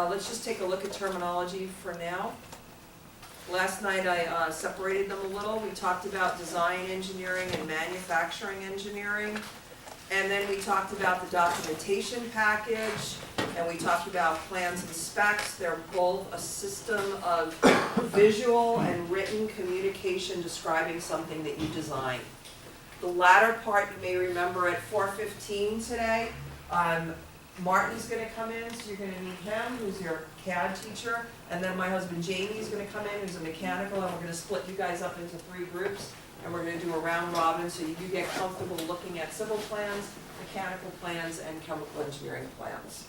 Let's just take a look at terminology for now. Last night I separated them a little. We talked about design engineering and manufacturing engineering. And then we talked about the documentation package, and we talked about plans and specs. They're both a system of visual and written communication describing something that you design. The latter part you may remember at 4:15 today. Martin's going to come in, so you're going to meet him, who's your CAD teacher, and then my husband Jamie is going to come in, who's a mechanical, and we're going to split you guys up into 3 groups, and we're going to do a round robin so you get comfortable looking at civil plans, mechanical plans, and chemical engineering plans.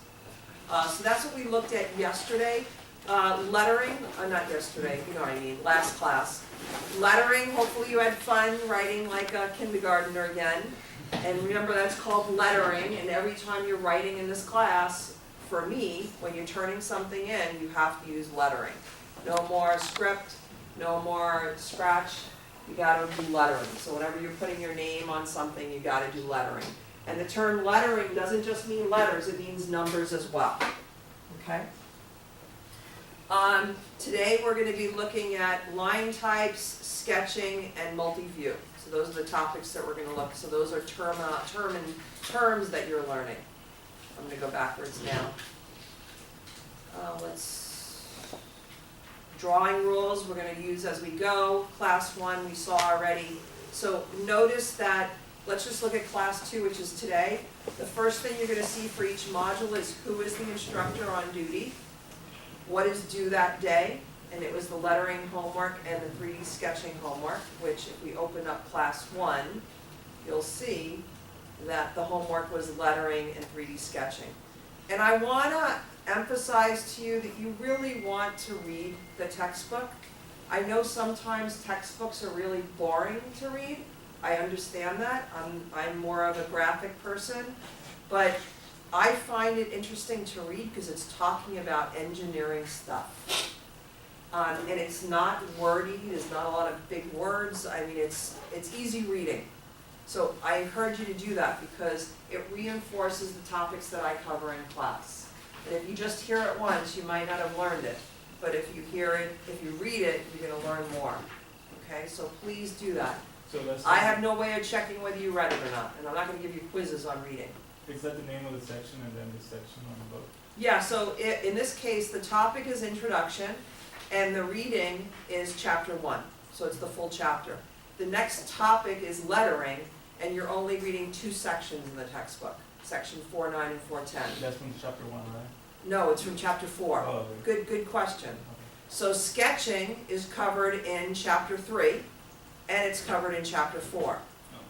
So that's what we looked at yesterday. Lettering, not yesterday, you know what I mean, last class. Lettering, hopefully you had fun writing like a kindergartner again. And remember, that's called lettering, and every time you're writing in this class, for me, when you're turning something in, you have to use lettering. No more script, no more scratch, you gotta do lettering. So whenever you're putting your name on something, you gotta do lettering. And the term lettering doesn't just mean letters, it means numbers as well, okay? Today we're going to be looking at line types, sketching, and multi-view. So those are the topics that we're going to look at. So those are terms that you're learning. I'm going to go backwards now. Drawing rules we're going to use as we go. Class 1 we saw already. So notice that, let's just look at class 2, which is today. The first thing you're going to see for each module is who is the instructor on duty, what is due that day, and it was the lettering homework and the 3D sketching homework, which if we open up class 1, you'll see that the homework was lettering and 3D sketching. And I want to emphasize to you that you really want to read the textbook. I know sometimes textbooks are really boring to read. I understand that. I'm more of a graphic person, but I find it interesting to read because it's talking about engineering stuff. And it's not wordy, there's not a lot of big words. I mean, it's easy reading. So I encourage you to do that because it reinforces the topics that I cover in class. And if you just hear it once, you might not have learned it. But if you hear it, if you read it, you're going to learn more. Okay, so please do that. So I have no way of checking whether you read it or not, and I'm not going to give you quizzes on reading. is that the name of the section and then the section on the book? Yeah, so in this case, the topic is introduction, and the reading is chapter 1. So it's the full chapter. The next topic is lettering, and you're only reading 2 sections in the textbook, section 4.9 and 4.10. That's from chapter 1, right? No, it's from chapter 4. Oh, okay. Good question. Okay. So sketching is covered in chapter 3, and it's covered in chapter 4.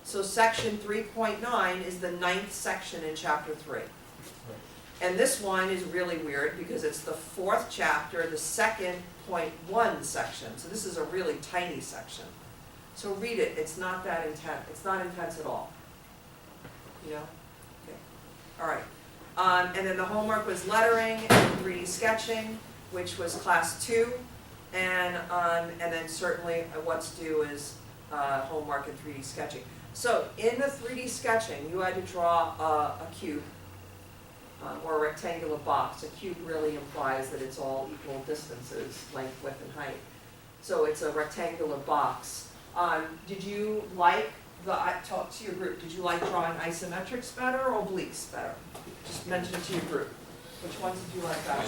So section 3.9 is the 9th section in chapter 3. Right. And this one is really weird because it's the 4th chapter, the 2nd .1 section. So this is a really tiny section. So read it. It's not that intense. It's not intense at all. You know? Okay. All right. And then the homework was lettering and 3D sketching, which was class 2. And then certainly what's due is homework and 3D sketching. So in the 3D sketching, you had to draw a cube or a rectangular box. A cube really implies that it's all equal distances, length, width, and height. So it's a rectangular box. Did you like talk to your group, did you like drawing isometrics better or obliques better? Just mention it to your group. Which ones did you like better?